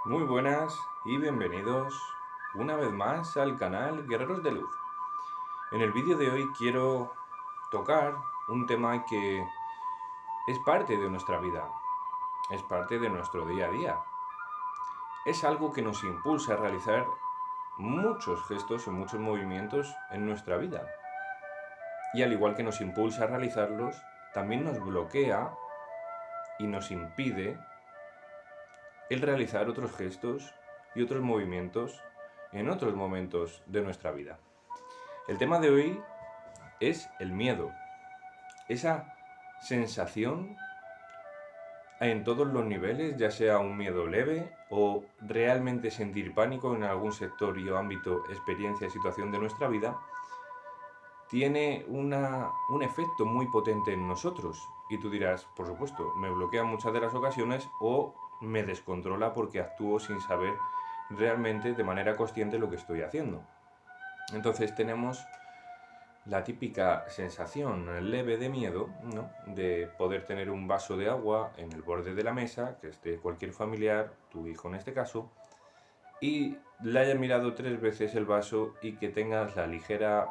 Muy buenas y bienvenidos una vez más al canal Guerreros de Luz. En el vídeo de hoy quiero tocar un tema que es parte de nuestra vida, es parte de nuestro día a día. Es algo que nos impulsa a realizar muchos gestos y muchos movimientos en nuestra vida. Y al igual que nos impulsa a realizarlos, también nos bloquea y nos impide el realizar otros gestos y otros movimientos en otros momentos de nuestra vida. El tema de hoy es el miedo, esa sensación en todos los niveles, ya sea un miedo leve o realmente sentir pánico en algún sector y o ámbito, experiencia, situación de nuestra vida, tiene un efecto muy potente en nosotros. Y tú dirás, por supuesto, me bloquea en muchas de las ocasiones o me descontrola porque actúo sin saber realmente de manera consciente lo que estoy haciendo. Entonces tenemos la típica sensación leve de miedo, ¿no? De poder tener un vaso de agua en el borde de la mesa, que esté cualquier familiar, tu hijo en este caso, y le haya mirado 3 veces el vaso y que tengas la ligera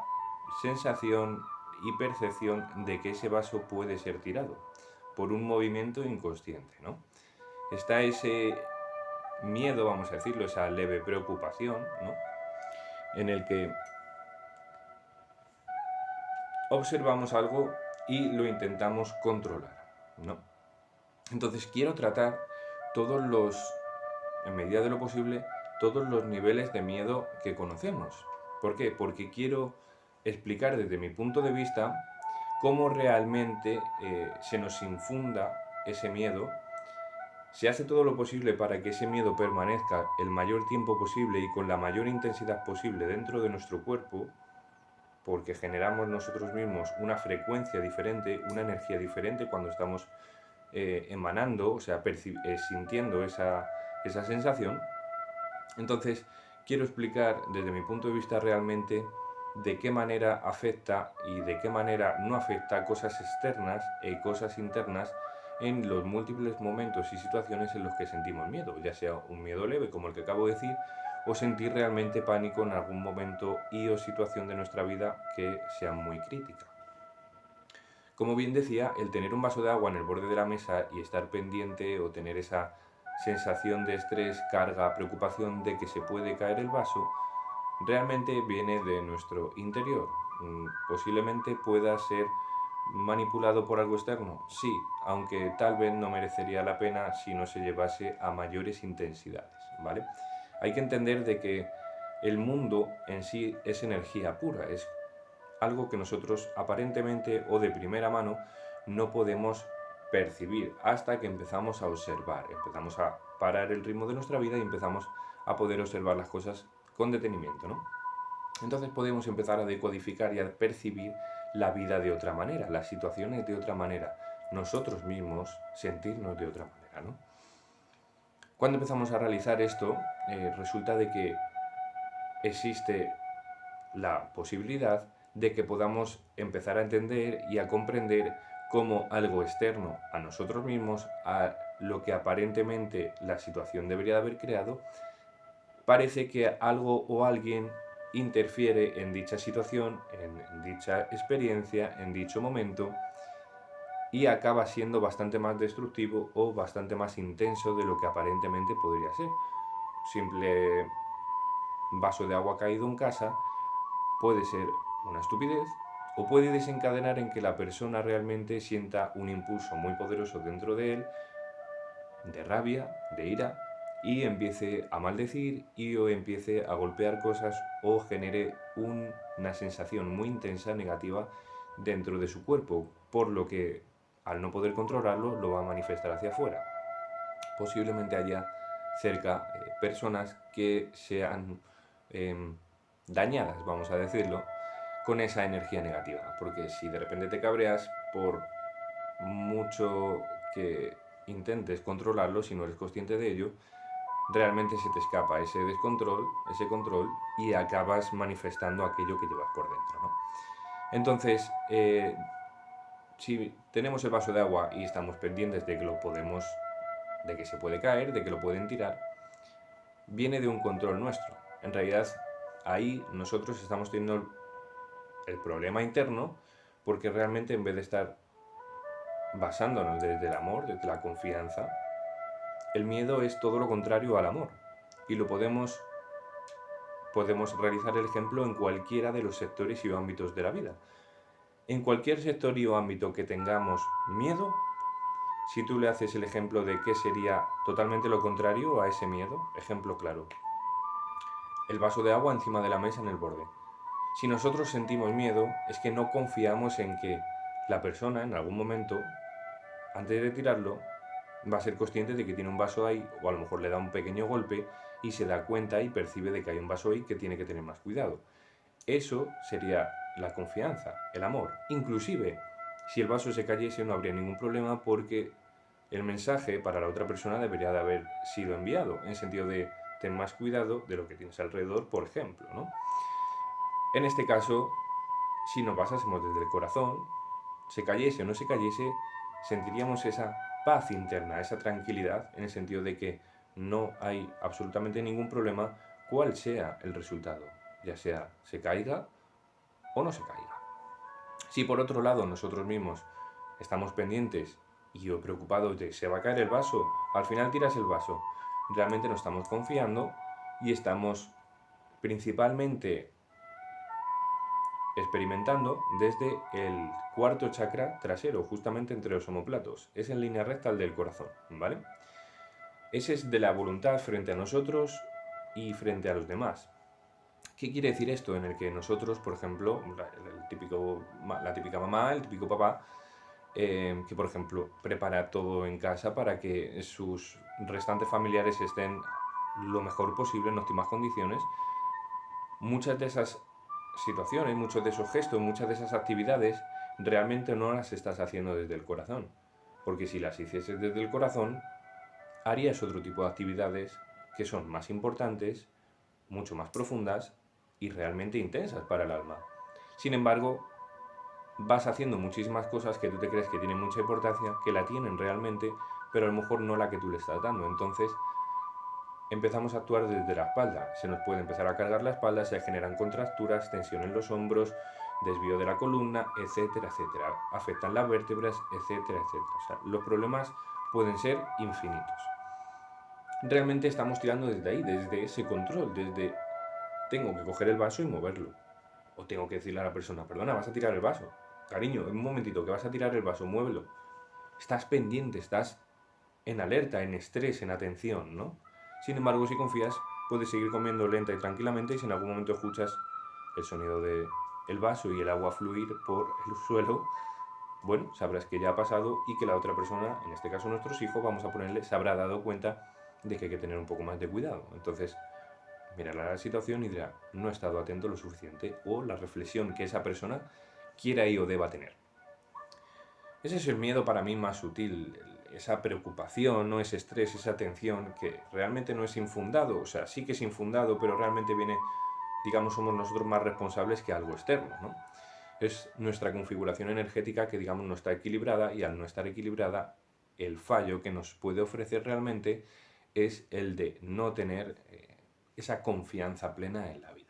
sensación y percepción de que ese vaso puede ser tirado por un movimiento inconsciente, ¿no? Está ese miedo, vamos a decirlo, esa leve preocupación, ¿no? En el que observamos algo y lo intentamos controlar, ¿no? Entonces quiero tratar todos los, en medida de lo posible, todos los niveles de miedo que conocemos. ¿Por qué? Porque quiero explicar desde mi punto de vista cómo realmente se nos infunda ese miedo. Se hace todo lo posible para que ese miedo permanezca el mayor tiempo posible y con la mayor intensidad posible dentro de nuestro cuerpo, porque generamos nosotros mismos una frecuencia diferente, una energía diferente cuando estamos emanando, o sea, sintiendo esa sensación. Entonces, quiero explicar desde mi punto de vista realmente de qué manera afecta y de qué manera no afecta cosas externas y cosas internas en los múltiples momentos y situaciones en los que sentimos miedo, ya sea un miedo leve como el que acabo de decir, o sentir realmente pánico en algún momento y o situación de nuestra vida que sea muy crítica. Como bien decía, el tener un vaso de agua en el borde de la mesa y estar pendiente o tener esa sensación de estrés, carga, preocupación de que se puede caer el vaso, realmente viene de nuestro interior. Posiblemente pueda ser manipulado por algo externo, sí, aunque tal vez no merecería la pena si no se llevase a mayores intensidades, ¿vale? Hay que entender de que el mundo en sí es energía pura, es algo que nosotros aparentemente o de primera mano no podemos percibir hasta que empezamos a observar, empezamos a parar el ritmo de nuestra vida y empezamos a poder observar las cosas con detenimiento, ¿no? Entonces podemos empezar a decodificar y a percibir la vida de otra manera, las situaciones de otra manera, nosotros mismos sentirnos de otra manera, ¿no? Cuando empezamos a realizar esto, resulta de que existe la posibilidad de que podamos empezar a entender y a comprender cómo algo externo a nosotros mismos, a lo que aparentemente la situación debería de haber creado, parece que algo o alguien interfiere en dicha situación, en dicha experiencia, en dicho momento, y acaba siendo bastante más destructivo o bastante más intenso de lo que aparentemente podría ser. Simple vaso de agua caído en casa puede ser una estupidez o puede desencadenar en que la persona realmente sienta un impulso muy poderoso dentro de él, de rabia, de ira, y empiece a maldecir y o empiece a golpear cosas o genere una sensación muy intensa negativa dentro de su cuerpo, por lo que al no poder controlarlo lo va a manifestar hacia afuera. Posiblemente haya cerca personas que sean dañadas, vamos a decirlo, con esa energía negativa. Porque si de repente te cabreas, por mucho que intentes controlarlo, si no eres consciente de ello, realmente se te escapa ese descontrol, ese control, y acabas manifestando aquello que llevas por dentro, ¿no? Entonces, si tenemos el vaso de agua y estamos pendientes de que lo podemos, de que se puede caer, de que lo pueden tirar, viene de un control nuestro. En realidad, ahí nosotros estamos teniendo el problema interno porque realmente en vez de estar basándonos desde el amor, desde la confianza, el miedo es todo lo contrario al amor. Y lo podemos realizar el ejemplo en cualquiera de los sectores y ámbitos de la vida. En cualquier sector y ámbito que tengamos miedo, si tú le haces el ejemplo de qué sería totalmente lo contrario a ese miedo, ejemplo claro, el vaso de agua encima de la mesa en el borde. Si nosotros sentimos miedo, es que no confiamos en que la persona en algún momento, antes de tirarlo, va a ser consciente de que tiene un vaso ahí, o a lo mejor le da un pequeño golpe y se da cuenta y percibe de que hay un vaso ahí que tiene que tener más cuidado. Eso sería la confianza, el amor. Inclusive, si el vaso se cayese no habría ningún problema porque el mensaje para la otra persona debería de haber sido enviado, en sentido de ten más cuidado de lo que tienes alrededor, por ejemplo, ¿no? En este caso, si nos basásemos desde el corazón, se cayese o no se cayese, sentiríamos esa paz interna, esa tranquilidad, en el sentido de que no hay absolutamente ningún problema cuál sea el resultado, ya sea se caiga o no se caiga. Si por otro lado nosotros mismos estamos pendientes y preocupados de se va a caer el vaso, al final tiras el vaso, realmente no estamos confiando y estamos principalmente experimentando desde el cuarto chakra trasero, justamente entre los omóplatos. Es en línea recta el del corazón, ¿vale? Ese es de la voluntad frente a nosotros y frente a los demás. ¿Qué quiere decir esto? En el que nosotros, por ejemplo, la típica mamá, el típico papá, que por ejemplo prepara todo en casa para que sus restantes familiares estén lo mejor posible, en óptimas condiciones, muchas de esas situaciones, muchos de esos gestos, muchas de esas actividades, realmente no las estás haciendo desde el corazón. Porque si las hicieses desde el corazón, harías otro tipo de actividades que son más importantes, mucho más profundas y realmente intensas para el alma. Sin embargo, vas haciendo muchísimas cosas que tú te crees que tienen mucha importancia, que la tienen realmente, pero a lo mejor no la que tú le estás dando. Entonces, empezamos a actuar desde la espalda. Se nos puede empezar a cargar la espalda, se generan contracturas, tensión en los hombros, desvío de la columna, etcétera, etcétera. Afectan las vértebras, etcétera, etcétera. O sea, los problemas pueden ser infinitos. Realmente estamos tirando desde ahí, desde ese control, desde tengo que coger el vaso y moverlo. O tengo que decirle a la persona, perdona, vas a tirar el vaso. Cariño, un momentito, que vas a tirar el vaso, muévelo. Estás pendiente, estás en alerta, en estrés, en atención, ¿no? Sin embargo, si confías, puedes seguir comiendo lenta y tranquilamente y si en algún momento escuchas el sonido del vaso y el agua fluir por el suelo, bueno, sabrás que ya ha pasado y que la otra persona, en este caso nuestros hijos, vamos a ponerle, se habrá dado cuenta de que hay que tener un poco más de cuidado. Entonces, mirará la situación y dirá, no he estado atento lo suficiente, o la reflexión que esa persona quiera y o deba tener. Ese es el miedo para mí más sutil, esa preocupación, no ese estrés, esa tensión que realmente no es infundado, o sea, sí que es infundado, pero realmente viene, digamos, somos nosotros más responsables que algo externo, ¿no? Es nuestra configuración energética que, digamos, no está equilibrada y al no estar equilibrada, el fallo que nos puede ofrecer realmente es el de no tener esa confianza plena en la vida.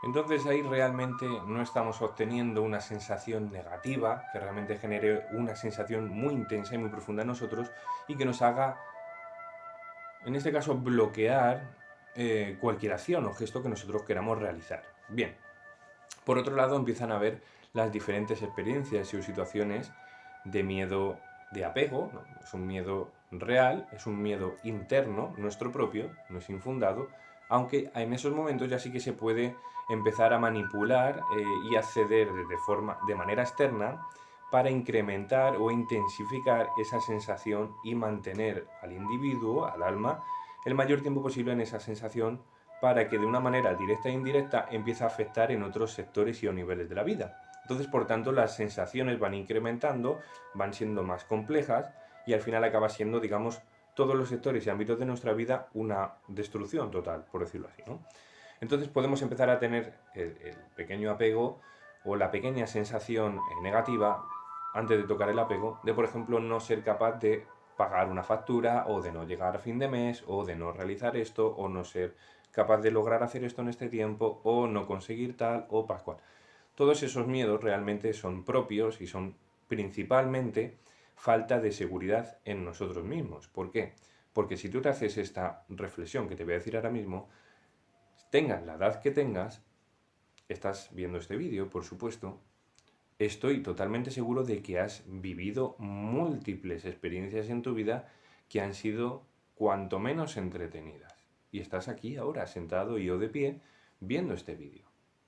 Entonces ahí realmente no estamos obteniendo una sensación negativa que realmente genere una sensación muy intensa y muy profunda en nosotros y que nos haga, en este caso, bloquear cualquier acción o gesto que nosotros queramos realizar. Bien, por otro lado empiezan a haber las diferentes experiencias y situaciones de miedo de apego, ¿no? Es un miedo real, es un miedo interno, nuestro propio, no es infundado, aunque en esos momentos ya sí que se puede empezar a manipular y acceder de manera externa para incrementar o intensificar esa sensación y mantener al individuo, al alma, el mayor tiempo posible en esa sensación para que de una manera directa e indirecta empiece a afectar en otros sectores y o niveles de la vida. Entonces, por tanto, las sensaciones van incrementando, van siendo más complejas y al final acaba siendo, digamos, todos los sectores y ámbitos de nuestra vida una destrucción total, por decirlo así, ¿no? Entonces podemos empezar a tener el pequeño apego o la pequeña sensación negativa antes de tocar el apego de, por ejemplo, no ser capaz de pagar una factura, o de no llegar a fin de mes, o de no realizar esto, o no ser capaz de lograr hacer esto en este tiempo, o no conseguir tal, o pascual. Todos esos miedos realmente son propios y son principalmente falta de seguridad en nosotros mismos. ¿Por qué? Porque si tú te haces esta reflexión que te voy a decir ahora mismo, tengas la edad que tengas, estás viendo este vídeo, por supuesto, estoy totalmente seguro de que has vivido múltiples experiencias en tu vida que han sido cuanto menos entretenidas. Y estás aquí ahora, sentado y yo de pie, viendo este vídeo.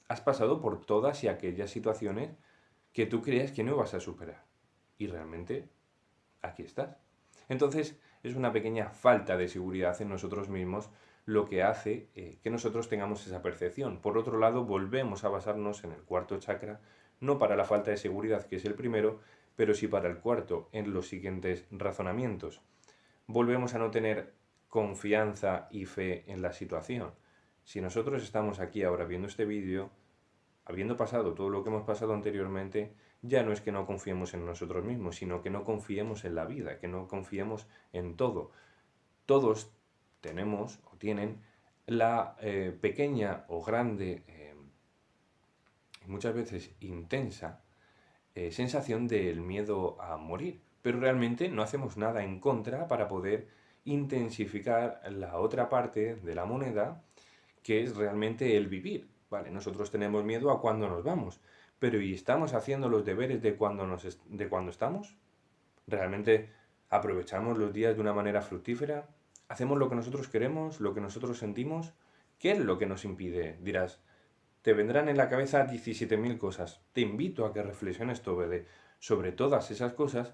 Has pasado por todas y aquellas situaciones que tú creías que no ibas a superar. Y realmente aquí estás. Entonces es una pequeña falta de seguridad en nosotros mismos lo que hace que nosotros tengamos esa percepción. Por otro lado, volvemos a basarnos en el cuarto chakra, no para la falta de seguridad, que es el primero, pero sí para el cuarto, en los siguientes razonamientos. Volvemos a no tener confianza y fe en la situación. Si nosotros estamos aquí ahora viendo este vídeo, habiendo pasado todo lo que hemos pasado anteriormente, ya no es que no confiemos en nosotros mismos, sino que no confiemos en la vida, que no confiemos en todo. Todos tenemos o tienen la pequeña o grande, muchas veces intensa, sensación del miedo a morir, pero realmente no hacemos nada en contra para poder intensificar la otra parte de la moneda, que es realmente el vivir. Vale, nosotros tenemos miedo a cuando nos vamos, pero ¿y estamos haciendo los deberes de de cuando estamos? ¿Realmente aprovechamos los días de una manera fructífera? ¿Hacemos lo que nosotros queremos, lo que nosotros sentimos? ¿Qué es lo que nos impide? Dirás, te vendrán en la cabeza 17.000 cosas. Te invito a que reflexiones sobre todas esas cosas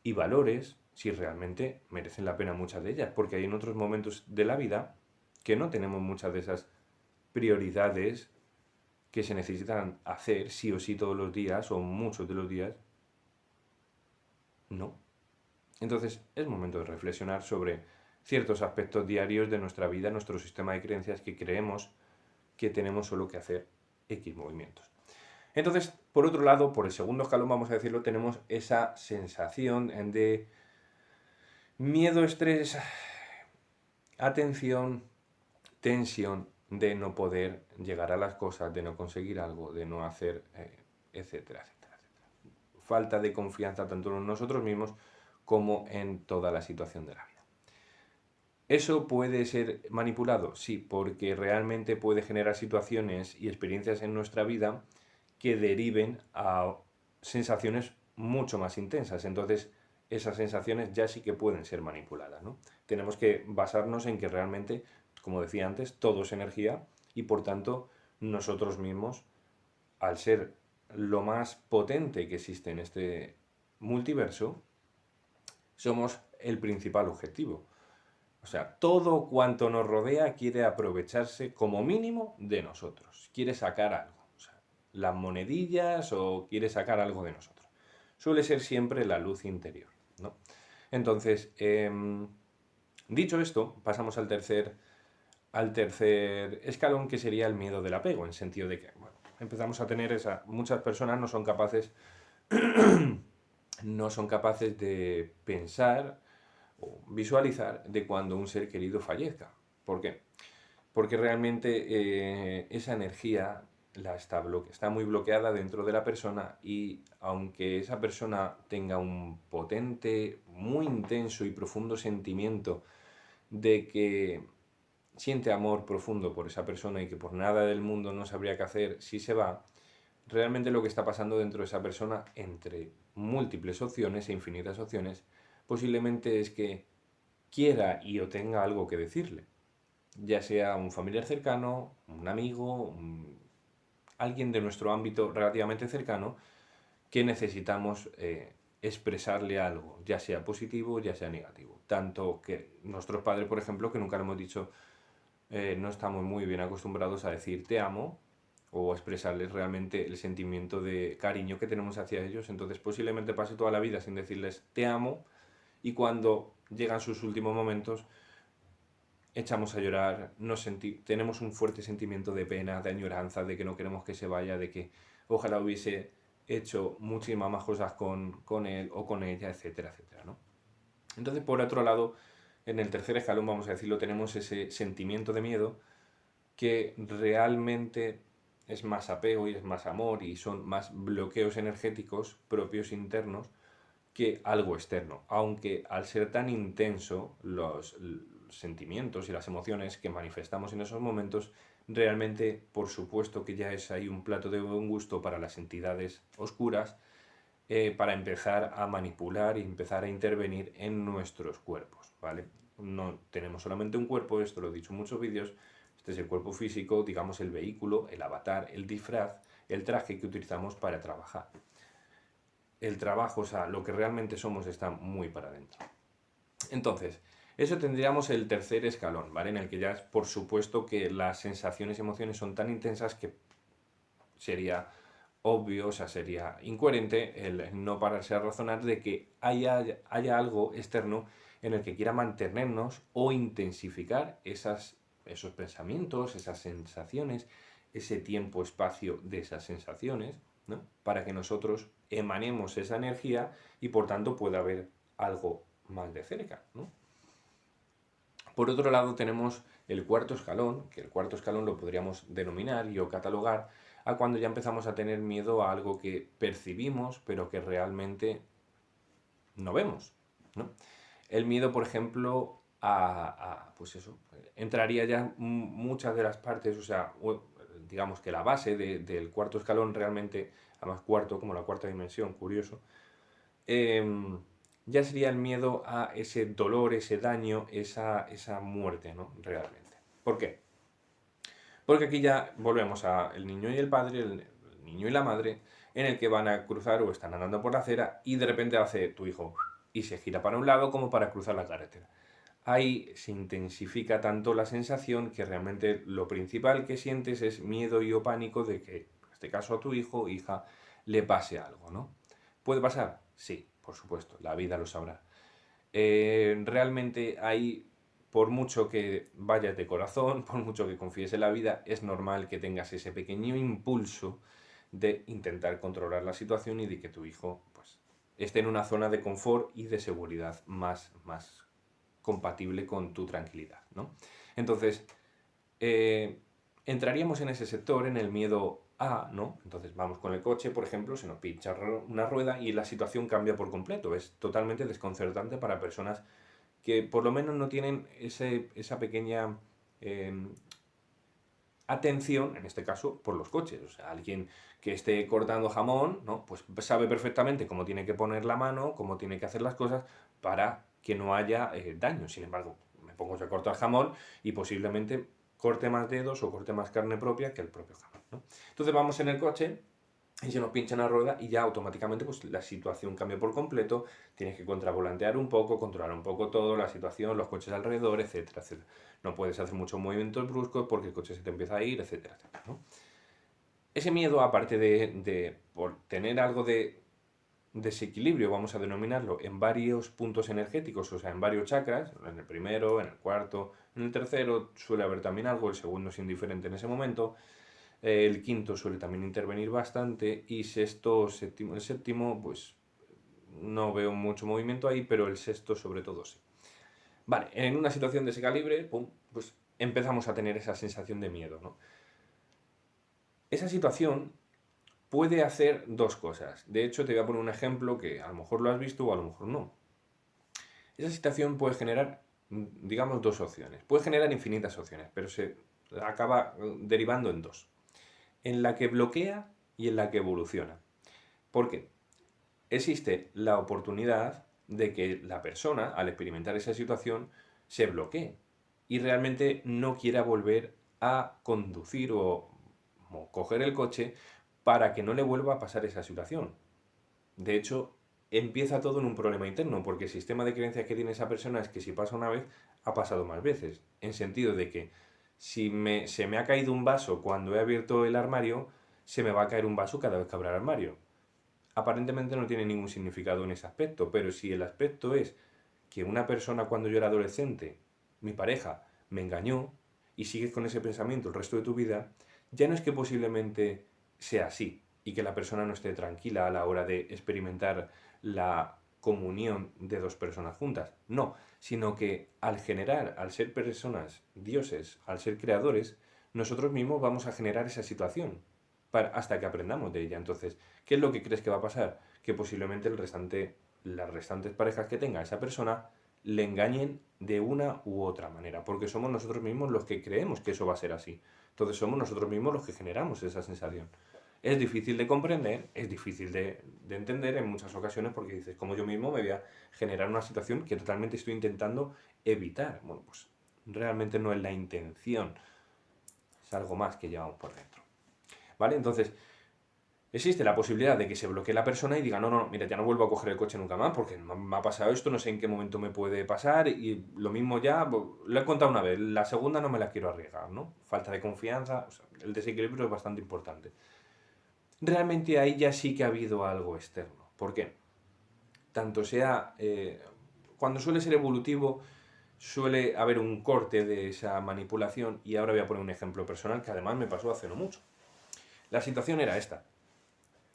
y valores si realmente merecen la pena muchas de ellas, porque hay en otros momentos de la vida que no tenemos muchas de esas prioridades que se necesitan hacer sí o sí todos los días o muchos de los días. No. Entonces es momento de reflexionar sobre ciertos aspectos diarios de nuestra vida, nuestro sistema de creencias que creemos que tenemos solo que hacer X movimientos. Entonces, por otro lado, por el segundo escalón, vamos a decirlo, tenemos esa sensación de miedo, estrés, atención, tensión de no poder llegar a las cosas, de no conseguir algo, de no hacer, etcétera, etcétera, etcétera. Falta de confianza tanto en nosotros mismos como en toda la situación de la vida. ¿Eso puede ser manipulado? Sí, porque realmente puede generar situaciones y experiencias en nuestra vida que deriven a sensaciones mucho más intensas. Entonces, esas sensaciones ya sí que pueden ser manipuladas, ¿no? Tenemos que basarnos en que realmente, como decía antes, todo es energía y por tanto nosotros mismos, al ser lo más potente que existe en este multiverso, somos el principal objetivo. O sea, todo cuanto nos rodea quiere aprovecharse como mínimo de nosotros, quiere sacar algo, o sea, las monedillas o quiere sacar algo de nosotros. Suele ser siempre la luz interior, ¿no? Entonces, dicho esto, pasamos al tercer escalón, que sería el miedo del apego, en el sentido de que, bueno, empezamos a tener muchas personas no son capaces de pensar o visualizar de cuando un ser querido fallezca. ¿Por qué? Porque realmente esa energía está muy bloqueada dentro de la persona y aunque esa persona tenga un potente, muy intenso y profundo sentimiento de que siente amor profundo por esa persona y que por nada del mundo no sabría qué hacer si se va, realmente lo que está pasando dentro de esa persona, entre múltiples opciones e infinitas opciones, posiblemente es que quiera y o tenga algo que decirle, ya sea un familiar cercano, un amigo, alguien de nuestro ámbito relativamente cercano, que necesitamos expresarle algo, ya sea positivo, ya sea negativo. Tanto que nuestros padres, por ejemplo, que nunca le hemos dicho, no estamos muy bien acostumbrados a decir te amo o a expresarles realmente el sentimiento de cariño que tenemos hacia ellos, entonces posiblemente pase toda la vida sin decirles te amo y cuando llegan sus últimos momentos echamos a llorar, tenemos un fuerte sentimiento de pena, de añoranza, de que no queremos que se vaya, de que ojalá hubiese hecho muchísimas más cosas con él o con ella, etcétera, etcétera, ¿no? Entonces, por otro lado, en el tercer escalón, vamos a decirlo, tenemos ese sentimiento de miedo que realmente es más apego y es más amor y son más bloqueos energéticos propios internos que algo externo, aunque al ser tan intenso los sentimientos y las emociones que manifestamos en esos momentos, realmente por supuesto que ya es ahí un plato de buen gusto para las entidades oscuras, para empezar a manipular y empezar a intervenir en nuestros cuerpos, ¿vale? No tenemos solamente un cuerpo, esto lo he dicho en muchos vídeos, este es el cuerpo físico, digamos el vehículo, el avatar, el disfraz, el traje que utilizamos para trabajar. El trabajo, o sea, lo que realmente somos está muy para adentro. Entonces, eso tendríamos el tercer escalón, ¿vale? En el que ya es por supuesto que las sensaciones y emociones son tan intensas que sería obvio, o sea, sería incoherente el no pararse a razonar de que haya algo externo en el que quiera mantenernos o intensificar esos pensamientos, esas sensaciones, ese tiempo-espacio de esas sensaciones, ¿no? Para que nosotros emanemos esa energía y por tanto pueda haber algo más de cerca, ¿no? Por otro lado tenemos el cuarto escalón, que el cuarto escalón lo podríamos denominar y o catalogar a cuando ya empezamos a tener miedo a algo que percibimos pero que realmente no vemos, ¿no? El miedo, por ejemplo, pues eso, entraría ya muchas de las partes, o sea, digamos que la base del cuarto escalón realmente, además cuarto como la cuarta dimensión, curioso, em, ya sería el miedo a ese dolor, ese daño, esa muerte, ¿no? Realmente. ¿Por qué? Porque aquí ya volvemos a el niño y el padre, el niño y la madre, en el que van a cruzar o están andando por la acera y de repente hace tu hijo y se gira para un lado como para cruzar la carretera. Ahí se intensifica tanto la sensación que realmente lo principal que sientes es miedo y o pánico de que, en este caso a tu hijo o hija, le pase algo, ¿no? ¿Puede pasar? Sí, por supuesto, la vida lo sabrá. Realmente hay, por mucho que vayas de corazón, por mucho que confíes en la vida, es normal que tengas ese pequeño impulso de intentar controlar la situación y de que tu hijo pues, esté en una zona de confort y de seguridad más compatible con tu tranquilidad, ¿no? Entonces, eh, entraríamos en ese sector, en el miedo a, ¿no? Entonces vamos con el coche, por ejemplo, se nos pincha una rueda y la situación cambia por completo. Es totalmente desconcertante para personas que por lo menos no tienen esa pequeña eh, atención, en este caso, por los coches. O sea, alguien que esté cortando jamón, ¿no? Pues sabe perfectamente cómo tiene que poner la mano, cómo tiene que hacer las cosas para que no haya daño. Sin embargo, me pongo yo a cortar jamón y posiblemente corte más dedos o corte más carne propia que el propio jamón, ¿no? Entonces vamos en el coche y se nos pincha una rueda y ya automáticamente pues, la situación cambia por completo, tienes que contravolantear un poco, controlar un poco todo, la situación, los coches alrededor, etcétera, etcétera. No puedes hacer muchos movimientos bruscos porque el coche se te empieza a ir, etcétera, etcétera, ¿no? Ese miedo, aparte de por tener algo de desequilibrio, vamos a denominarlo, en varios puntos energéticos, o sea, en varios chakras, en el primero, en el cuarto, en el tercero suele haber también algo, el segundo es indiferente en ese momento, el quinto suele también intervenir bastante y sexto, séptimo, el séptimo, pues no veo mucho movimiento ahí, pero el sexto sobre todo sí. Vale, en una situación de ese calibre, pum, pues empezamos a tener esa sensación de miedo, ¿no? Esa situación puede hacer dos cosas. De hecho, te voy a poner un ejemplo que a lo mejor lo has visto o a lo mejor no. Esa situación puede generar, digamos, dos opciones. Puede generar infinitas opciones, pero se acaba derivando en dos. En la que bloquea y en la que evoluciona. ¿Por qué? Existe la oportunidad de que la persona, al experimentar esa situación, se bloquee y realmente no quiera volver a conducir o coger el coche para que no le vuelva a pasar esa situación. De hecho, empieza todo en un problema interno, porque el sistema de creencias que tiene esa persona es que si pasa una vez, ha pasado más veces. En sentido de que si se me ha caído un vaso cuando he abierto el armario, se me va a caer un vaso cada vez que abra el armario. Aparentemente no tiene ningún significado en ese aspecto, pero si el aspecto es que una persona cuando yo era adolescente, mi pareja, me engañó y sigues con ese pensamiento el resto de tu vida, ya no es que posiblemente sea así y que la persona no esté tranquila a la hora de experimentar la comunión de dos personas juntas. No, sino que al generar, al ser personas, dioses, al ser creadores, nosotros mismos vamos a generar esa situación hasta que aprendamos de ella. Entonces, ¿qué es lo que crees que va a pasar? Que posiblemente las restantes parejas que tenga esa persona le engañen de una u otra manera, porque somos nosotros mismos los que creemos que eso va a ser así. Entonces somos nosotros mismos los que generamos esa sensación. Es difícil de comprender, es difícil de entender en muchas ocasiones porque dices, como yo mismo me voy a generar una situación que totalmente estoy intentando evitar. Bueno, pues realmente no es la intención, es algo más que llevamos por dentro. ¿Vale? Entonces, existe la posibilidad de que se bloquee la persona y diga, no, no, mira, ya no vuelvo a coger el coche nunca más porque me ha pasado esto, no sé en qué momento me puede pasar y lo mismo ya, lo he contado una vez, la segunda no me la quiero arriesgar, ¿no? Falta de confianza, o sea, el desequilibrio es bastante importante. Realmente ahí ya sí que ha habido algo externo. ¿Por qué? Tanto sea, cuando suele ser evolutivo, suele haber un corte de esa manipulación y ahora voy a poner un ejemplo personal que además me pasó hace no mucho. La situación era esta.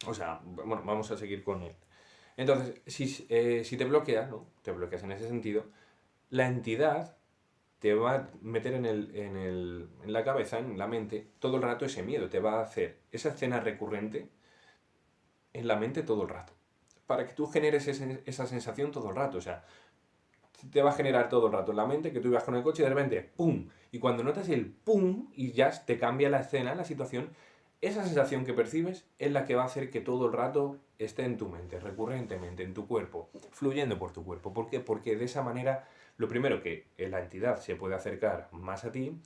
O sea, bueno, vamos a seguir con él. Entonces, si te bloqueas, ¿no? Te bloqueas en ese sentido, la entidad te va a meter en la cabeza, en la mente, todo el rato ese miedo. Te va a hacer esa escena recurrente en la mente todo el rato. Para que tú generes esa sensación todo el rato. O sea, te va a generar todo el rato en la mente que tú ibas con el coche y de repente, ¡pum! Y cuando notas el ¡pum! Y ya te cambia la escena, la situación, esa sensación que percibes es la que va a hacer que todo el rato esté en tu mente, recurrentemente, en tu cuerpo, fluyendo por tu cuerpo. ¿Por qué? Porque de esa manera, lo primero que la entidad se puede acercar más a ti,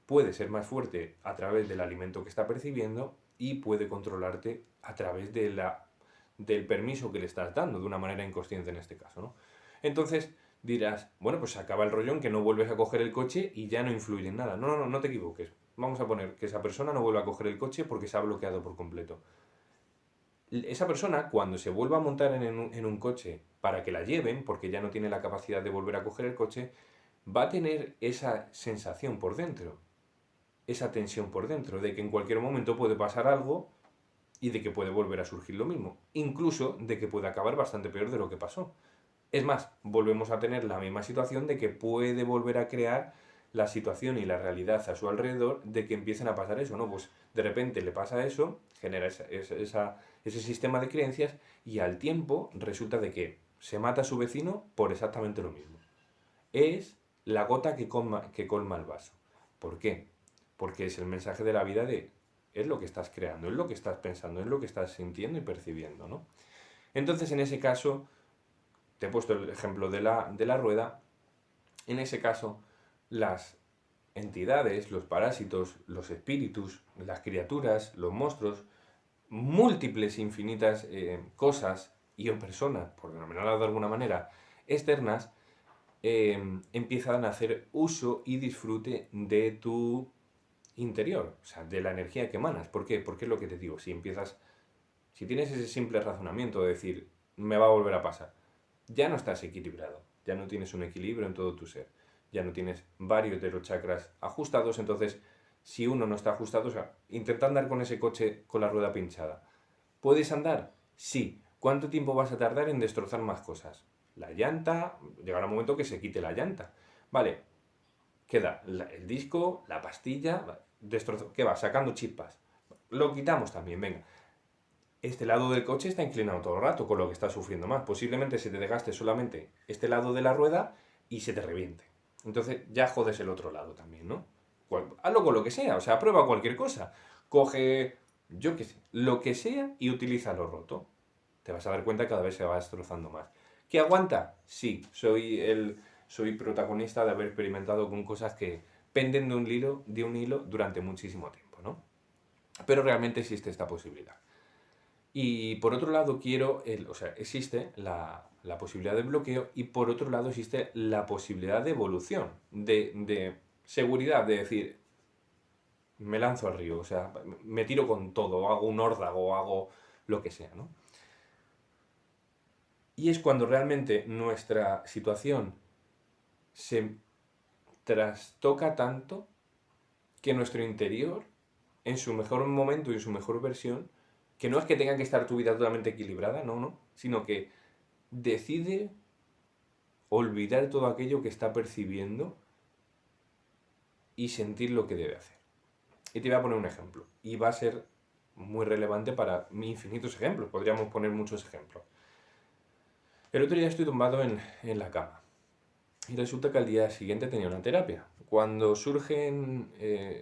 puede ser más fuerte a través del alimento que está percibiendo y puede controlarte a través del permiso que le estás dando, de una manera inconsciente en este caso, ¿no? Entonces dirás, bueno, pues se acaba el rollón que no vuelves a coger el coche y ya no influye en nada. No, no, no, no te equivoques. Vamos a poner que esa persona no vuelva a coger el coche porque se ha bloqueado por completo. Esa persona, cuando se vuelva a montar en un coche para que la lleven, porque ya no tiene la capacidad de volver a coger el coche, va a tener esa sensación por dentro, esa tensión por dentro, de que en cualquier momento puede pasar algo y de que puede volver a surgir lo mismo. Incluso de que puede acabar bastante peor de lo que pasó. Es más, volvemos a tener la misma situación de que puede volver a crear la situación y la realidad a su alrededor de que empiecen a pasar eso, ¿no? Pues de repente le pasa eso, genera ese sistema de creencias y al tiempo resulta de que se mata a su vecino por exactamente lo mismo. Es la gota que colma el vaso. ¿Por qué? Porque es el mensaje de la vida de es lo que estás creando, es lo que estás pensando, es lo que estás sintiendo y percibiendo, ¿no? Entonces, en ese caso, te he puesto el ejemplo de la rueda, en ese caso, las entidades, los parásitos, los espíritus, las criaturas, los monstruos, múltiples infinitas cosas y o personas, por denominarlas de alguna manera, externas, empiezan a hacer uso y disfrute de tu interior, o sea, de la energía que emanas. ¿Por qué? Porque es lo que te digo, si tienes ese simple razonamiento de decir, me va a volver a pasar, ya no estás equilibrado, ya no tienes un equilibrio en todo tu ser, ya no tienes varios de los chakras ajustados, entonces si uno no está ajustado, o sea, intenta andar con ese coche con la rueda pinchada. ¿Puedes andar? Sí. ¿Cuánto tiempo vas a tardar en destrozar más cosas? La llanta, llegará un momento que se quite la llanta. Vale, queda el disco, la pastilla, ¿qué va? Sacando chispas. Lo quitamos también, venga. Este lado del coche está inclinado todo el rato, con lo que estás sufriendo más. Posiblemente se te desgaste solamente este lado de la rueda y se te reviente. Entonces ya jodes el otro lado también, ¿no? Hazlo con lo que sea, o sea, prueba cualquier cosa. Coge, yo qué sé, lo que sea y utilízalo roto. Te vas a dar cuenta que cada vez se va destrozando más. ¿Qué aguanta? Sí, soy protagonista de haber experimentado con cosas que penden de un hilo durante muchísimo tiempo, ¿no? Pero realmente existe esta posibilidad. Y por otro lado o sea, existe la posibilidad de bloqueo y por otro lado existe la posibilidad de evolución, de seguridad, de decir, me lanzo al río, o sea, me tiro con todo, hago un órdago, hago lo que sea, ¿no? Y es cuando realmente nuestra situación se trastoca tanto que nuestro interior, en su mejor momento y en su mejor versión, que no es que tenga que estar tu vida totalmente equilibrada, no, no, sino que decide olvidar todo aquello que está percibiendo y sentir lo que debe hacer. Y te voy a poner un ejemplo. Y va a ser muy relevante para infinitos ejemplos. Podríamos poner muchos ejemplos. El otro día estoy tumbado en la cama. Y resulta que al día siguiente tenía una terapia. Cuando surgen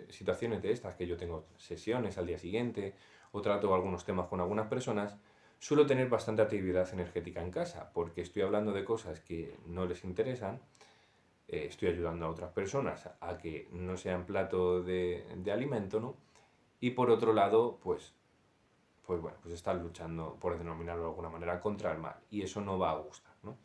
situaciones de estas, que yo tengo sesiones al día siguiente, o trato algunos temas con algunas personas, suelo tener bastante actividad energética en casa, porque estoy hablando de cosas que no les interesan, estoy ayudando a otras personas a que no sean plato de alimento, ¿no? Y por otro lado, pues bueno, pues están luchando, por denominarlo de alguna manera, contra el mal. Y eso no va a gustar, ¿no?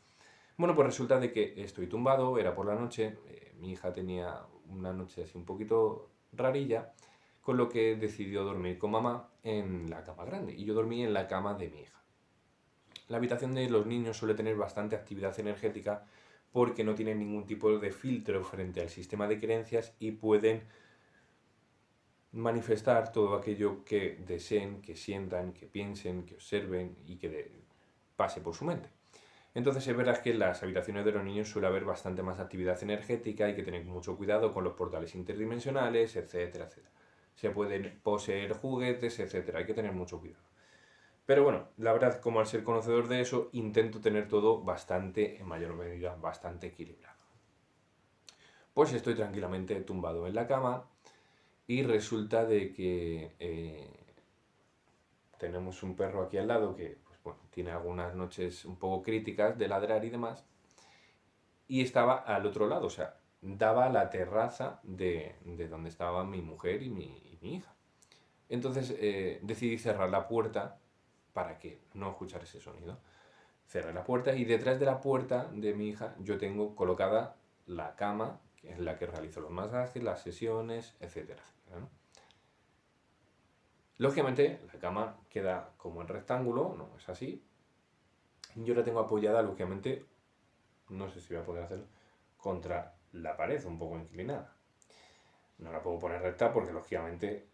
Bueno, pues resulta de que estoy tumbado, era por la noche, mi hija tenía una noche así un poquito rarilla, con lo que decidió dormir con mamá en la cama grande y yo dormí en la cama de mi hija. La habitación de los niños suele tener bastante actividad energética porque no tienen ningún tipo de filtro frente al sistema de creencias y pueden manifestar todo aquello que deseen, que sientan, que piensen, que observen y que pase por su mente. Entonces es verdad que en las habitaciones de los niños suele haber bastante más actividad energética, hay que tener mucho cuidado con los portales interdimensionales, etcétera, etcétera. Se pueden poseer juguetes, etcétera, hay que tener mucho cuidado. Pero bueno, la verdad, como al ser conocedor de eso, intento tener todo bastante, en mayor medida, bastante equilibrado. Pues estoy tranquilamente tumbado en la cama y resulta de que tenemos un perro aquí al lado que pues, bueno, tiene algunas noches un poco críticas de ladrar y demás. Y estaba al otro lado, o sea, daba a la terraza de donde estaban mi mujer y mi hija. Entonces decidí cerrar la puerta para que no escuchar ese sonido. Cerré la puerta y detrás de la puerta de mi hija yo tengo colocada la cama, que es la que realizo los masajes, las sesiones, etcétera, etcétera, ¿no? Lógicamente la cama queda como en rectángulo, no es así. Yo la tengo apoyada, lógicamente, no sé si voy a poder hacerlo, contra la pared, un poco inclinada. No la puedo poner recta porque lógicamente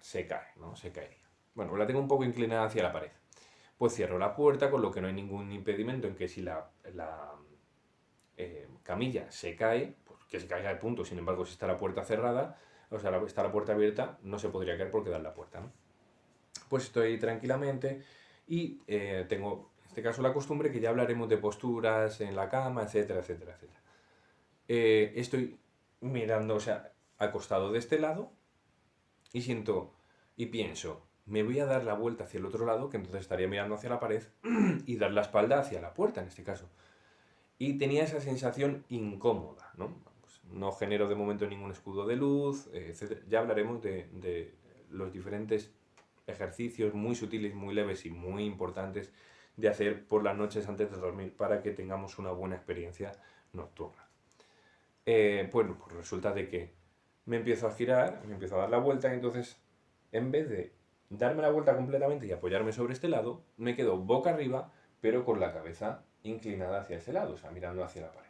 se cae, ¿no? Se caería. Bueno, la tengo un poco inclinada hacia la pared. Pues cierro la puerta, con lo que no hay ningún impedimento en que si la camilla se cae, pues que se caiga de punto. Sin embargo, si está la puerta cerrada, o sea, está la puerta abierta, no se podría caer porque da en la puerta, ¿no? Pues estoy tranquilamente y tengo, en este caso, la costumbre que ya hablaremos de posturas en la cama, etcétera, etcétera, etcétera. Estoy mirando, o sea, acostado de este lado y siento y pienso, me voy a dar la vuelta hacia el otro lado, que entonces estaría mirando hacia la pared, y dar la espalda hacia la puerta en este caso. Y tenía esa sensación incómoda, ¿no? Pues no genero de momento ningún escudo de luz, etc. Ya hablaremos de los diferentes ejercicios muy sutiles, muy leves y muy importantes de hacer por las noches antes de dormir para que tengamos una buena experiencia nocturna. Bueno, pues resulta de que me empiezo a girar, me empiezo a dar la vuelta y entonces, en vez de darme la vuelta completamente y apoyarme sobre este lado, me quedo boca arriba, pero con la cabeza inclinada hacia ese lado, o sea, mirando hacia la pared.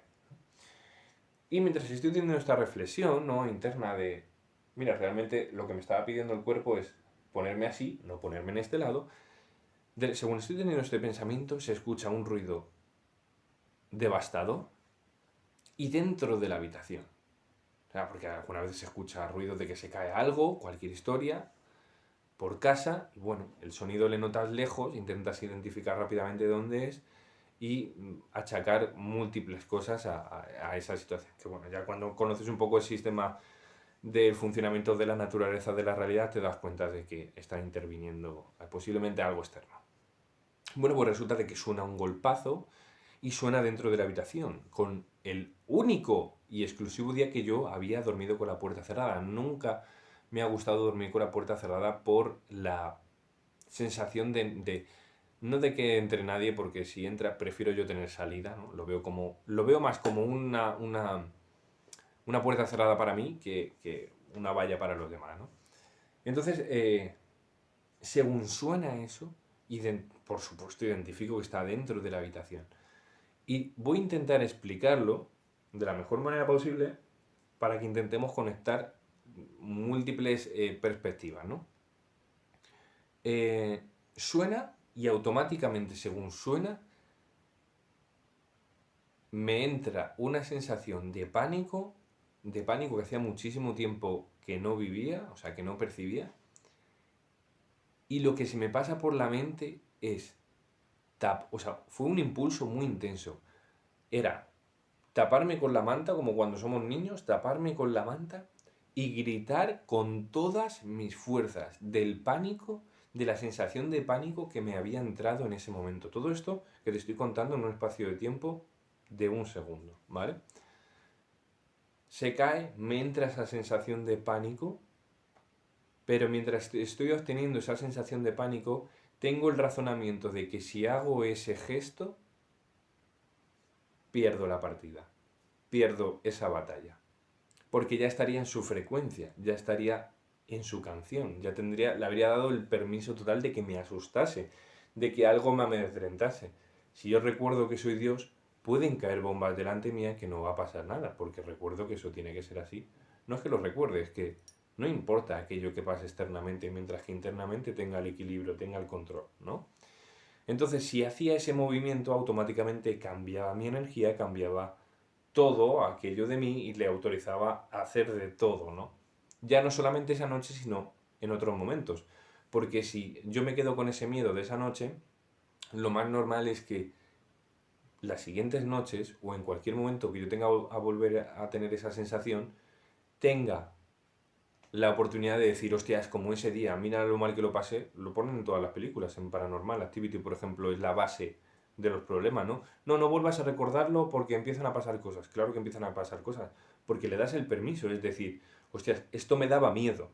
Y mientras estoy teniendo esta reflexión, ¿no?, interna de, mira, realmente lo que me estaba pidiendo el cuerpo es ponerme así, no ponerme en este lado, según estoy teniendo este pensamiento, se escucha un ruido devastador y dentro de la habitación. O sea, porque alguna vez se escucha ruido de que se cae algo, cualquier historia, por casa, y bueno, el sonido le notas lejos, intentas identificar rápidamente dónde es y achacar múltiples cosas a esa situación. Que bueno, ya cuando conoces un poco el sistema del funcionamiento de la naturaleza de la realidad, te das cuenta de que está interviniendo posiblemente algo externo. Bueno, pues resulta de que suena un golpazo y suena dentro de la habitación, con el único y exclusivo día que yo había dormido con la puerta cerrada. Nunca me ha gustado dormir con la puerta cerrada por la sensación no de que entre nadie, porque si entra prefiero yo tener salida, ¿no? Lo veo más como una puerta cerrada para mí que una valla para los demás, ¿no? Entonces, según suena eso, por supuesto identifico que está dentro de la habitación. Y voy a intentar explicarlo de la mejor manera posible para que intentemos conectar múltiples perspectivas, ¿no? Suena y automáticamente, según suena, me entra una sensación de pánico que hacía muchísimo tiempo que no vivía, o sea, que no percibía, y lo que se me pasa por la mente es, o sea, fue un impulso muy intenso. Era taparme con la manta, como cuando somos niños, taparme con la manta y gritar con todas mis fuerzas del pánico, de la sensación de pánico que me había entrado en ese momento. Todo esto que te estoy contando en un espacio de tiempo de un segundo, ¿vale? Se cae, me entra esa sensación de pánico, pero mientras estoy obteniendo esa sensación de pánico, tengo el razonamiento de que si hago ese gesto, pierdo la partida, pierdo esa batalla. Porque ya estaría en su frecuencia, ya estaría en su canción, ya le habría dado el permiso total de que me asustase, de que algo me amedrentase. Si yo recuerdo que soy Dios, pueden caer bombas delante mía que no va a pasar nada, porque recuerdo que eso tiene que ser así. No es que lo recuerde, es que no importa aquello que pase externamente, mientras que internamente tenga el equilibrio, tenga el control, ¿no? Entonces, si hacía ese movimiento, automáticamente cambiaba mi energía, cambiaba todo aquello de mí y le autorizaba a hacer de todo, ¿no? Ya no solamente esa noche, sino en otros momentos. Porque si yo me quedo con ese miedo de esa noche, lo más normal es que las siguientes noches o en cualquier momento que yo tenga a volver a tener esa sensación, tenga la oportunidad de decir, hostia, es como ese día, mira lo mal que lo pasé, lo ponen en todas las películas, en Paranormal Activity, por ejemplo, es la base de los problemas, ¿no? No, no vuelvas a recordarlo porque empiezan a pasar cosas. Claro que empiezan a pasar cosas, porque le das el permiso, es decir, hostia, esto me daba miedo,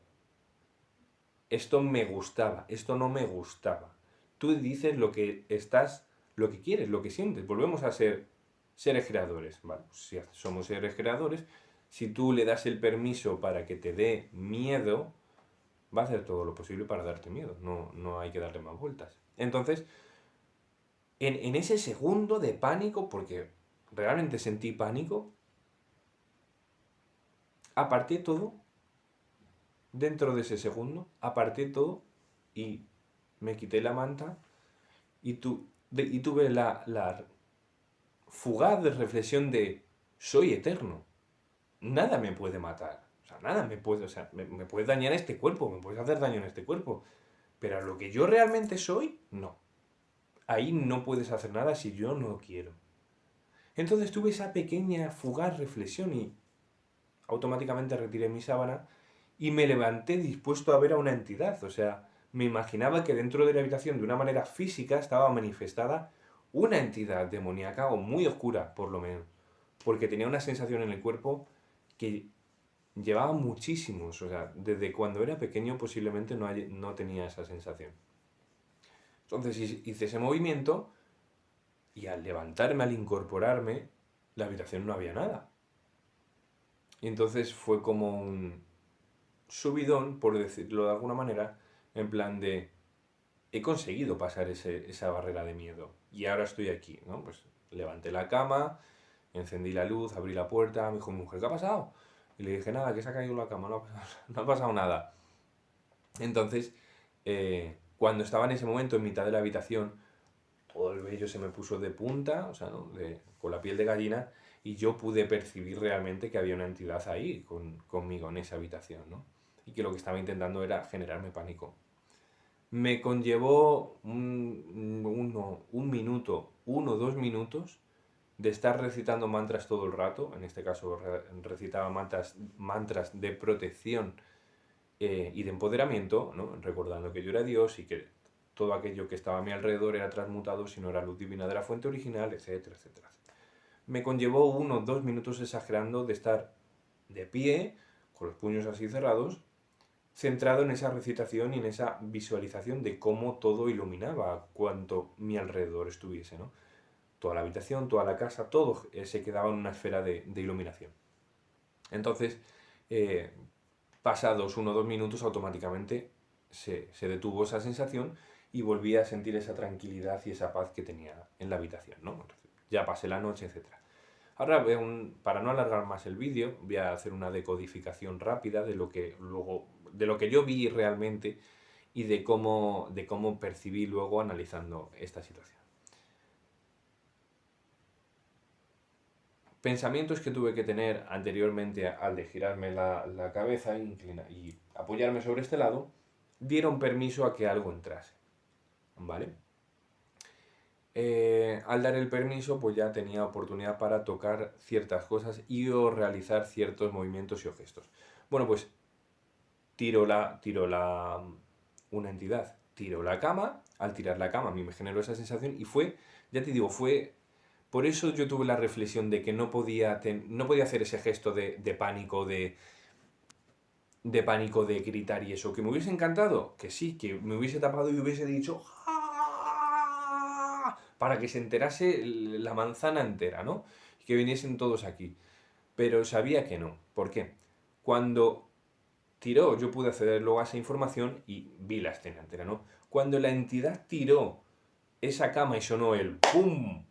esto me gustaba, esto no me gustaba. Tú dices lo que estás, lo que quieres, lo que sientes. Volvemos a ser seres creadores, ¿vale? Si somos seres creadores, si tú le das el permiso para que te dé miedo, va a hacer todo lo posible para darte miedo. No, no hay que darle más vueltas. Entonces, en ese segundo de pánico, porque realmente sentí pánico, aparté todo, dentro de ese segundo, aparté todo y me quité la manta y tuve la fugaz reflexión de soy eterno, nada me puede matar, o sea, nada me puede, o sea, me puede dañar este cuerpo, me puedes hacer daño en este cuerpo, pero a lo que yo realmente soy, no. Ahí no puedes hacer nada si yo no quiero. Entonces tuve esa pequeña fugaz reflexión y automáticamente retiré mi sábana y me levanté dispuesto a ver a una entidad. O sea, me imaginaba que dentro de la habitación, de una manera física, estaba manifestada una entidad demoníaca o muy oscura, por lo menos. Porque tenía una sensación en el cuerpo que llevaba muchísimos. O sea, desde cuando era pequeño posiblemente no tenía esa sensación. Entonces hice ese movimiento y al levantarme, al incorporarme, la habitación no había nada. Y entonces fue como un subidón, por decirlo de alguna manera, en plan de, he conseguido pasar esa barrera de miedo y ahora estoy aquí, ¿no? Pues levanté la cama, encendí la luz, abrí la puerta, me dijo mi mujer, ¿qué ha pasado? Y le dije, nada, que se ha caído la cama, no ha pasado nada. Entonces, cuando estaba en ese momento en mitad de la habitación, todo el vello se me puso de punta, o sea, ¿no? Con la piel de gallina, y yo pude percibir realmente que había una entidad ahí conmigo en esa habitación, ¿no? Y que lo que estaba intentando era generarme pánico. Me conllevó un minuto, 2 minutos de estar recitando mantras todo el rato, en este caso recitaba mantras de protección y de empoderamiento, ¿no? Recordando que yo era Dios y que todo aquello que estaba a mi alrededor era transmutado si no era luz divina de la fuente original, etcétera, etcétera. Me conllevó 2 minutos exagerando de estar de pie, con los puños así cerrados, centrado en esa recitación y en esa visualización de cómo todo iluminaba cuanto mi alrededor estuviese, ¿no? Toda la habitación, toda la casa, todo se quedaba en una esfera de iluminación. Entonces, eh, pasados 2 minutos, automáticamente se detuvo esa sensación y volví a sentir esa tranquilidad y esa paz que tenía en la habitación, ¿no? Ya pasé la noche, etcétera. Ahora, para no alargar más el vídeo, voy a hacer una decodificación rápida de lo que luego, de lo que yo vi realmente y de cómo percibí luego analizando esta situación. pensamientos que tuve que tener anteriormente al de girarme la cabeza y apoyarme sobre este lado, dieron permiso a que algo entrase, ¿vale? Al dar el permiso, pues ya tenía oportunidad para tocar ciertas cosas y o realizar ciertos movimientos y o gestos. Bueno, pues una entidad tiró la cama, al tirar la cama a mí me generó esa sensación y fue, ya te digo, por eso yo tuve la reflexión de que no podía hacer ese gesto de pánico, de pánico, de gritar y eso. ¿Que me hubiese encantado? Que sí, que me hubiese tapado y hubiese dicho "¡Ah!", para que se enterase la manzana entera, ¿no? Y que viniesen todos aquí. Pero sabía que no. ¿Por qué? Cuando tiró, yo pude acceder luego a esa información y vi la escena entera, ¿no? Cuando la entidad tiró esa cama y sonó el ¡pum!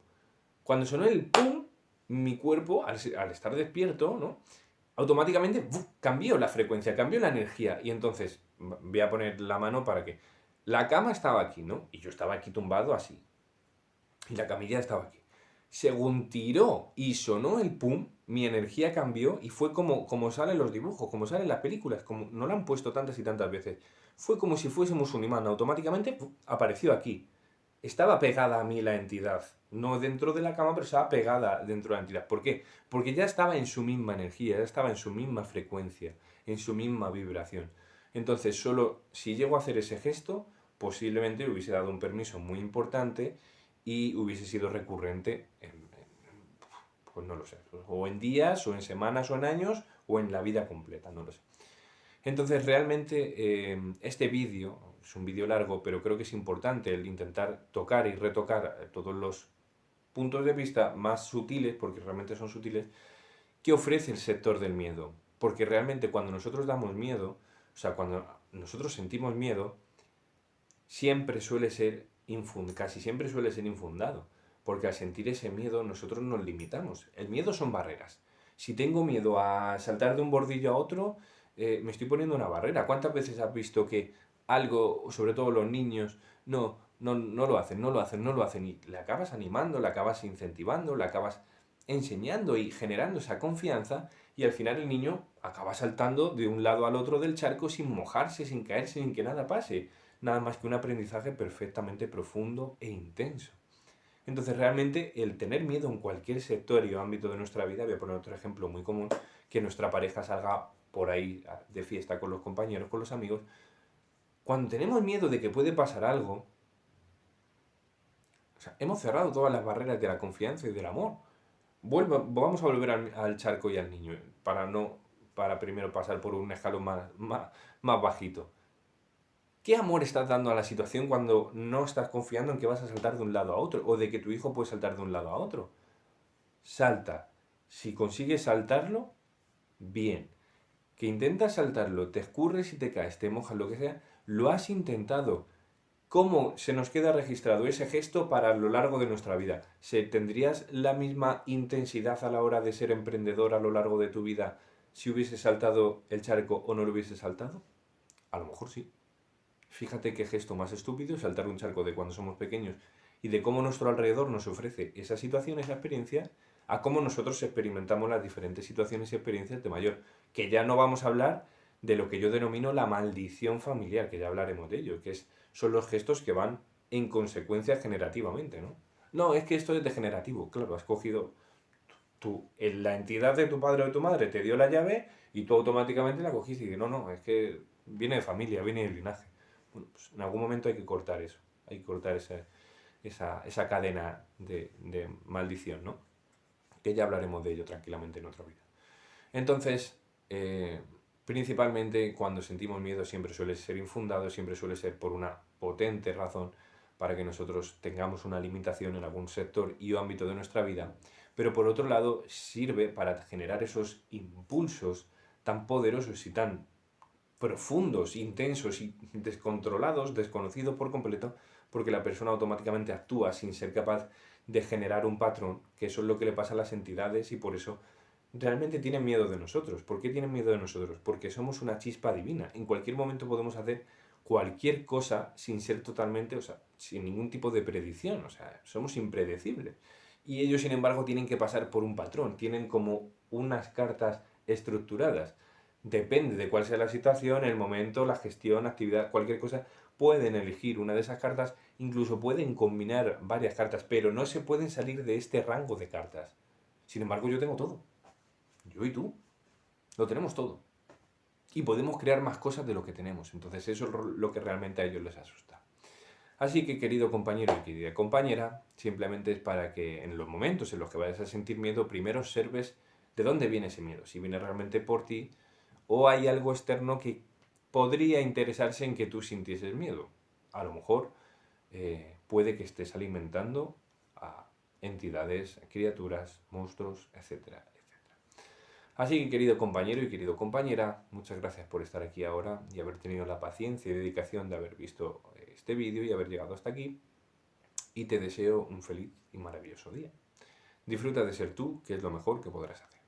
Cuando sonó el ¡pum!, mi cuerpo, al estar despierto, ¿no?, automáticamente ¡buf!, cambió la frecuencia, cambió la energía. Y entonces, voy a poner la mano para que... La cama estaba aquí, ¿no? Y yo estaba aquí tumbado así. Y la camilla estaba aquí. Según tiró y sonó el pum, mi energía cambió y fue como salen los dibujos, como salen las películas, como no lo han puesto tantas y tantas veces. Fue como si fuésemos un imán, automáticamente ¡pum!, apareció aquí. Estaba pegada a mí la entidad, no dentro de la cama, pero estaba pegada dentro de la entidad. ¿Por qué? Porque ya estaba en su misma energía, ya estaba en su misma frecuencia, en su misma vibración. Entonces, solo si llego a hacer ese gesto, posiblemente hubiese dado un permiso muy importante y hubiese sido recurrente pues no lo sé, o en días, o en semanas, o en años, o en la vida completa, no lo sé. Entonces, realmente, este vídeo, es un vídeo largo, pero creo que es importante el intentar tocar y retocar todos los puntos de vista más sutiles, porque realmente son sutiles, que ofrece el sector del miedo. Porque realmente cuando nosotros damos miedo, o sea, cuando nosotros sentimos miedo, siempre suele ser casi siempre suele ser infundado. Porque al sentir ese miedo nosotros nos limitamos. El miedo son barreras. Si tengo miedo a saltar de un bordillo a otro, me estoy poniendo una barrera. ¿Cuántas veces has visto que algo, sobre todo los niños, no lo hacen, no lo hacen, no lo hacen? Y le acabas animando, le acabas incentivando, le acabas enseñando y generando esa confianza y al final el niño acaba saltando de un lado al otro del charco sin mojarse, sin caerse, sin que nada pase. Nada más que un aprendizaje perfectamente profundo e intenso. Entonces, realmente, el tener miedo en cualquier sector y ámbito de nuestra vida, voy a poner otro ejemplo muy común, que nuestra pareja salga por ahí de fiesta con los compañeros, con los amigos. Cuando tenemos miedo de que puede pasar algo, o sea, hemos cerrado todas las barreras de la confianza y del amor. Vamos a volver al charco y al niño, para primero pasar por un escalón más bajito. ¿Qué amor estás dando a la situación cuando no estás confiando en que vas a saltar de un lado a otro o de que tu hijo puede saltar de un lado a otro? Salta. Si consigues saltarlo, bien. Que intentas saltarlo, te escurres y te caes, te mojas, lo que sea, lo has intentado. ¿Cómo se nos queda registrado ese gesto para lo largo de nuestra vida? ¿Tendrías la misma intensidad a la hora de ser emprendedor a lo largo de tu vida si hubieses saltado el charco o no lo hubieses saltado? A lo mejor sí. Fíjate qué gesto más estúpido saltar un charco de cuando somos pequeños y de cómo nuestro alrededor nos ofrece esa situación, esa experiencia, a cómo nosotros experimentamos las diferentes situaciones y experiencias de mayor. Que ya no vamos a hablar de lo que yo denomino la maldición familiar, que ya hablaremos de ello, son los gestos que van en consecuencia generativamente, ¿no? No, es que esto es degenerativo. Claro, has cogido la entidad de tu padre o de tu madre te dio la llave y tú automáticamente la cogiste y dices, no, es que viene de familia, viene de linaje. Bueno, pues en algún momento hay que cortar eso, hay que cortar esa cadena de maldición, ¿no? Que ya hablaremos de ello tranquilamente en otra vida. Entonces, principalmente cuando sentimos miedo siempre suele ser infundado, siempre suele ser por una potente razón para que nosotros tengamos una limitación en algún sector y o ámbito de nuestra vida, pero por otro lado sirve para generar esos impulsos tan poderosos y tan profundos, intensos y descontrolados, desconocidos por completo, porque la persona automáticamente actúa sin ser capaz de generar un patrón, que eso es lo que le pasa a las entidades y por eso realmente tienen miedo de nosotros. ¿Por qué tienen miedo de nosotros? Porque somos una chispa divina. En cualquier momento podemos hacer cualquier cosa sin ser totalmente, o sea, sin ningún tipo de predicción. O sea, somos impredecibles. Y ellos, sin embargo, tienen que pasar por un patrón, tienen como unas cartas estructuradas. Depende de cuál sea la situación, el momento, la gestión, actividad, cualquier cosa, pueden elegir una de esas cartas, incluso pueden combinar varias cartas, pero no se pueden salir de este rango de cartas. Sin embargo, yo tengo todo. Yo y tú. Lo tenemos todo. Y podemos crear más cosas de lo que tenemos. Entonces eso es lo que realmente a ellos les asusta. Así que, querido compañero y querida compañera, simplemente es para que en los momentos en los que vayas a sentir miedo, primero observes de dónde viene ese miedo. Si viene realmente por ti o hay algo externo que podría interesarse en que tú sintieses miedo. A lo mejor puede que estés alimentando a entidades, criaturas, monstruos, etcétera, etcétera. Así que, querido compañero y querido compañera, muchas gracias por estar aquí ahora y haber tenido la paciencia y dedicación de haber visto este vídeo y haber llegado hasta aquí. Y te deseo un feliz y maravilloso día. Disfruta de ser tú, que es lo mejor que podrás hacer.